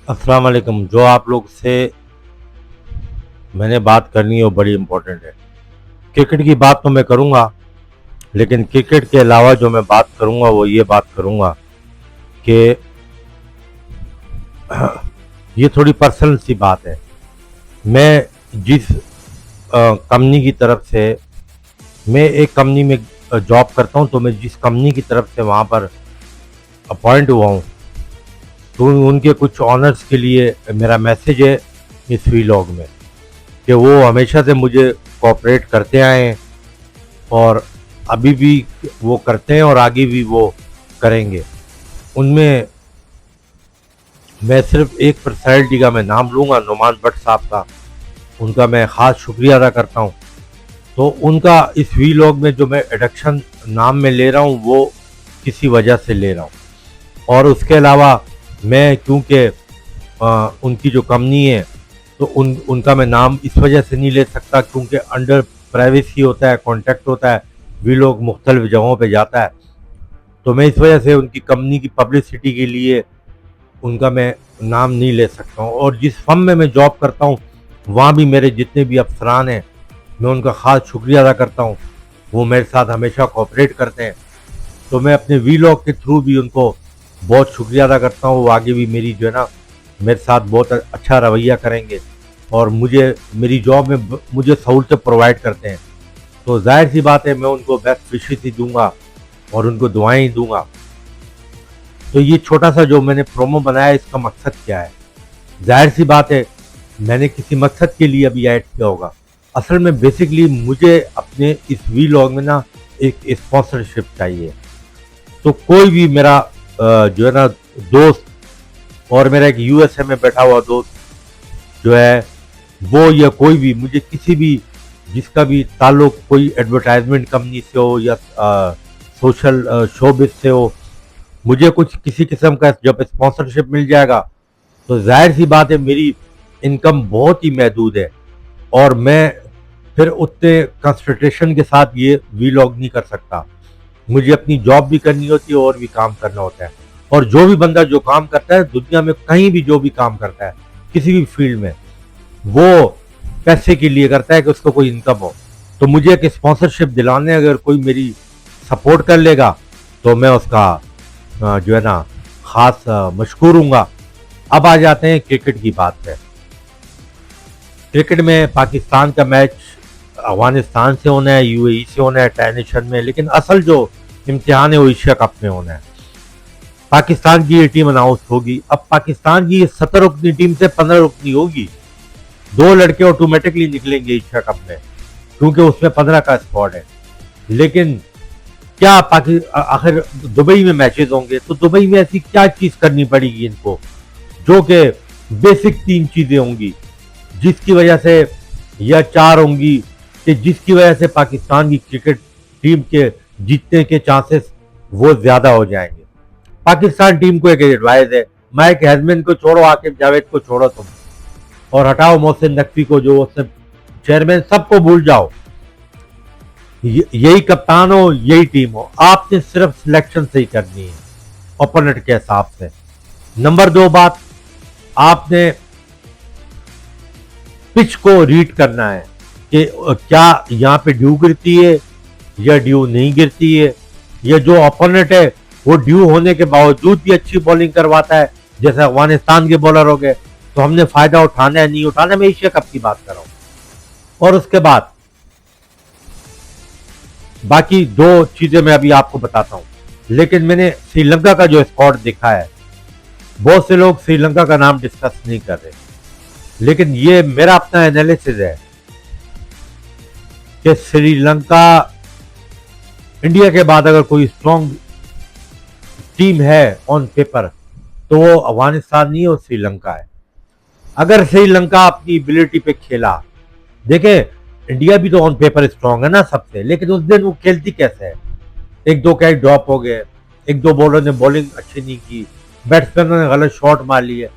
अस्सलाम वालेकुम। जो आप लोग से मैंने बात करनी है वो बड़ी इम्पोर्टेंट है। क्रिकेट की बात तो मैं करूंगा, लेकिन क्रिकेट के अलावा जो मैं बात करूंगा वो ये बात करूंगा कि ये थोड़ी पर्सनल सी बात है। मैं जिस कंपनी की तरफ से मैं एक कंपनी में जॉब करता हूं, तो मैं जिस कंपनी की तरफ से वहां पर अपॉइंट हुआ हूं, तो उनके कुछ ऑनर्स के लिए मेरा मैसेज है इस वीलॉग में कि वो हमेशा से मुझे कोऑपरेट करते आए हैं और अभी भी वो करते हैं और आगे भी वो करेंगे। उनमें मैं सिर्फ एक पर्सनैलिटी का मैं नाम लूँगा, नुमान भट्ट साहब का। उनका मैं ख़ास शुक्रिया अदा करता हूँ। तो उनका इस वीलॉग में जो मैं एडक्शन नाम में ले रहा हूँ वो किसी वजह से ले रहा हूँ। और उसके अलावा मैं क्योंकि उनकी जो कंपनी है तो उनका मैं नाम इस वजह से नहीं ले सकता क्योंकि अंडर प्राइवेसी होता है, कॉन्टैक्ट होता है, वीलॉग मुख्तलिफ जगहों पे जाता है। तो मैं इस वजह से उनकी कंपनी की पब्लिसिटी के लिए उनका मैं नाम नहीं ले सकता हूँ। और जिस फर्म में मैं जॉब करता हूँ वहाँ भी मेरे जितने भी अफसरान हैं मैं उनका ख़ास शुक्रिया अदा करता हूँ। वो मेरे साथ हमेशा कोऑपरेट करते हैं। तो मैं अपने वीलॉग के थ्रू भी उनको बहुत शुक्रिया अदा करता हूँ। वो आगे भी मेरी जो है ना मेरे साथ बहुत अच्छा रवैया करेंगे और मुझे मेरी जॉब में मुझे सहूलतें प्रोवाइड करते हैं। तो जाहिर सी बात है मैं उनको बेस्ट विशेस ही दूंगा और उनको दुआएं ही दूंगा। तो ये छोटा सा जो मैंने प्रोमो बनाया इसका मकसद क्या है? जाहिर सी बात है मैंने किसी मकसद के लिए अभी ऐड किया होगा। असल में बेसिकली मुझे अपने इस वीलॉग में ना एक स्पॉन्सरशिप चाहिए। तो कोई भी मेरा जो है ना दोस्त और मेरा एक यूएसए में बैठा हुआ दोस्त जो है वो या कोई भी मुझे किसी भी जिसका भी ताल्लुक कोई एडवर्टाइजमेंट कंपनी से हो या सोशल शोबिस से हो, मुझे कुछ किसी किस्म का जब स्पॉन्सरशिप मिल जाएगा तो जाहिर सी बात है मेरी इनकम बहुत ही महदूद है और मैं फिर उतने कंसंट्रेशन के साथ ये वीलॉग नहीं कर सकता। मुझे अपनी जॉब भी करनी होती है और भी काम करना होता है। और जो भी बंदा जो काम करता है दुनिया में कहीं भी जो भी काम करता है किसी भी फील्ड में वो पैसे के लिए करता है कि उसको कोई इनकम हो। तो मुझे एक स्पॉन्सरशिप दिलाने अगर कोई मेरी सपोर्ट कर लेगा तो मैं उसका जो है ना खास मशकूर हूँगा। अब आ जाते हैं क्रिकेट की बात पे। क्रिकेट में पाकिस्तान का मैच अफगानिस्तान से होना है, यूएई से होना है टेनिशन में, लेकिन असल जो इम्तिहान है वो एशिया कप में होना है। पाकिस्तान की ये टीम अनाउंस होगी। अब पाकिस्तान की 17 रुकनी टीम से 15 रुकनी होगी। 2 लड़के ऑटोमेटिकली निकलेंगे एशिया कप में क्योंकि उसमें 15 का स्क्वाड है। लेकिन क्या आखिर दुबई में मैचेस होंगे तो दुबई में ऐसी क्या चीज करनी पड़ेगी इनको जो कि बेसिक 3 चीजें होंगी जिसकी वजह से या 4 होंगी कि जिसकी वजह से पाकिस्तान की क्रिकेट टीम के जीतने के चांसेस वो ज्यादा हो जाएंगे। पाकिस्तान टीम को एक एडवाइस है, माइक हैजमैन को छोड़ो, आकिब जावेद को छोड़ो तुम और हटाओ मोहसिन नकवी को जो उसने चेयरमैन, सबको भूल जाओ। यही कप्तान हो यही टीम हो, आपने सिर्फ सिलेक्शन सही करनी है ओपोनेंट के हिसाब से। नंबर 2 बात, आपने पिच को रीड करना है कि क्या यहाँ पे ड्यू गिरती है या ड्यू नहीं गिरती है, या जो ओपोनेंट है वो ड्यू होने के बावजूद भी अच्छी बॉलिंग करवाता है जैसे अफगानिस्तान के बॉलर हो गए, तो हमने फायदा उठाना है नहीं उठाना। मैं एशिया कप की बात कर रहा हूं। और उसके बाद बाकी 2 चीजें मैं अभी आपको बताता हूं। लेकिन मैंने श्रीलंका का जो स्क्वाड देखा है, बहुत से लोग श्रीलंका का नाम डिस्कस नहीं कर रहे, लेकिन ये मेरा अपना एनालिसिस है कि श्रीलंका इंडिया के बाद अगर कोई स्ट्रॉन्ग टीम है ऑन पेपर तो वो अफगानिस्तान नहीं हो, श्रीलंका है। अगर श्रीलंका अपनी एबिलिटी पे खेला, देखे इंडिया भी तो ऑन पेपर स्ट्रॉन्ग है ना सबसे, लेकिन उस दिन वो खेलती कैसे है? 1-2 कैच ड्रॉप हो गए, 1-2 बॉलर ने बॉलिंग अच्छी नहीं की, बैट्समैन ने गलत शॉट मार लिए।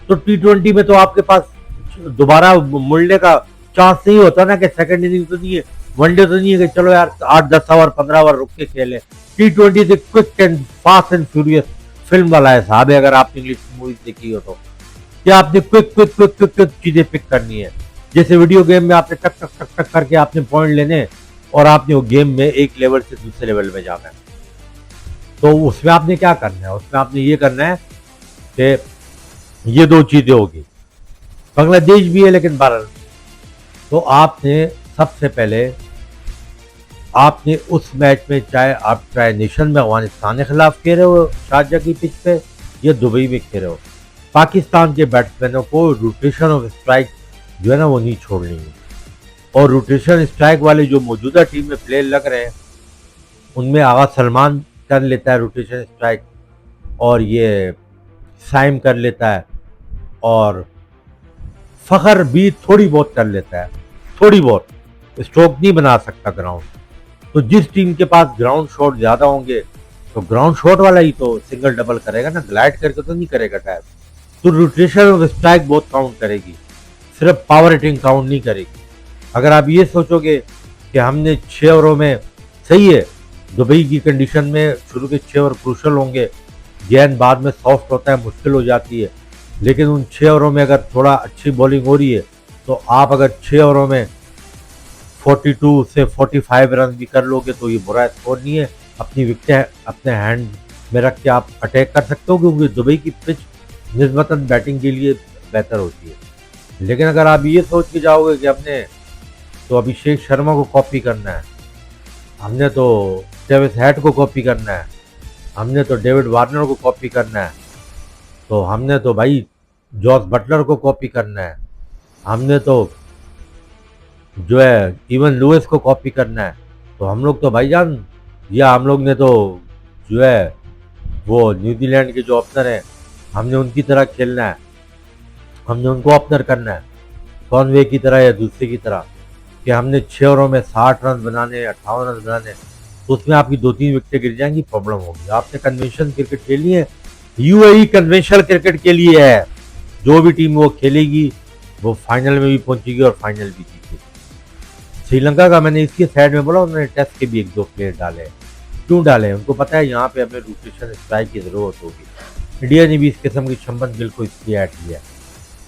तो T20 में तो आपके पास दोबारा मुड़ने का चांस नहीं होता ना कि सेकंड इनिंग तो नहीं है, वनडे तो नहीं है कि चलो यार 8-10 ओवर 15 ओवर रुक के खेले। T20 से quick and fast and furious film वाला है साहब, अगर आप इंग्लिश मूवीज देखी हो तो। कि आपने quick quick quick quick quick चीजें पिक करनी है। जैसे वीडियो गेम में आपने टक टक टक टक करके आपने पॉइंट लेने और आपने वो गेम में एक लेवल से दूसरे लेवल में जाना है। तो उसमें आपने क्या करना है, उसमें आपने ये करना है कि ये दो चीजें होगी, बांग्लादेश भी है लेकिन भारत। तो आपने सबसे पहले आपने उस मैच में, चाहे आप ट्राई नेशन में अफगानिस्तान के खिलाफ खेल रहे हो शारजा की पिच पे या दुबई में खेल रहे हो, पाकिस्तान के बैट्समैनों को रोटेशन ऑफ स्ट्राइक जो है ना वो नहीं छोड़नी है। और रोटेशन स्ट्राइक वाले जो मौजूदा टीम में प्लेयर लग रहे हैं उनमें आगा सलमान कर लेता है रोटेशन स्ट्राइक, और ये साइम कर लेता है, और फखर भी थोड़ी बहुत कर लेता है, थोड़ी बहुत, स्ट्रोक नहीं बना सकता ग्राउंड। तो जिस टीम के पास ग्राउंड शॉट ज्यादा होंगे तो ग्राउंड शॉट वाला ही तो सिंगल डबल करेगा ना, ग्लाइड करके तो नहीं करेगा टाइप। तो रोटेशन ऑफ स्ट्राइक बहुत काउंट करेगी, सिर्फ पावर हिटिंग काउंट नहीं करेगी। अगर आप ये सोचोगे कि हमने 6 ओवरों में, सही है दुबई की कंडीशन में शुरू के 6 ओवर क्रूशल होंगे, गेंद बाद में सॉफ्ट होता है, मुश्किल हो जाती है, लेकिन उन 6 ओवरों में अगर थोड़ा अच्छी बॉलिंग हो रही है तो आप अगर 6 ओवरों में 42 से 45 रन भी कर लोगे तो ये बुरा स्कोर नहीं है। अपनी विकेटें अपने हैंड में रख के आप अटैक कर सकते हो, क्योंकि दुबई की पिच निस्बतन बैटिंग के लिए बेहतर होती है। लेकिन अगर आप ये सोच के जाओगे कि हमने तो अभिषेक शर्मा को कॉपी करना है, हमने तो ट्रेविस हेड को कॉपी करना है, हमने तो डेविड वार्नर को कॉपी करना है, तो हमने तो भाई जॉस बटलर को कॉपी करना है, हमने तो जो है इवन लुइस को कॉपी करना है, तो हम लोग तो भाईजान, या हम लोग ने तो जो है वो न्यूजीलैंड के जो ओपनर हैं हमने उनकी तरह खेलना है, हमने उनको ओपनर करना है कॉनवे की तरह या दूसरे की तरह, कि हमने 6 ओवरों में 60 रन बनाने, 58 रन बनाने, तो उसमें आपकी 2-3 विकेटें गिर जाएंगी, प्रॉब्लम होगी। आपने कन्वेंशन क्रिकेट खेलनी है, यूएई कन्वेंशनल क्रिकेट के लिए है, जो भी टीम वो खेलेगी वो फाइनल में भी पहुंचेगी और फाइनल भी जीतेगी। श्रीलंका का मैंने इसके साइड में बोला, उन्होंने टेस्ट के भी 1-2 प्लेयर डाले। क्यों डाले? उनको पता है यहाँ पे हमें रोटेशन स्ट्राइक की जरूरत होगी। इंडिया ने भी इस किस्म की 56 गिल को इसलिए ऐड किया है।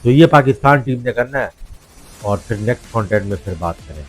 तो ये पाकिस्तान टीम ने करना है, और फिर नेक्स्ट कॉन्टेंट में फिर बात करें।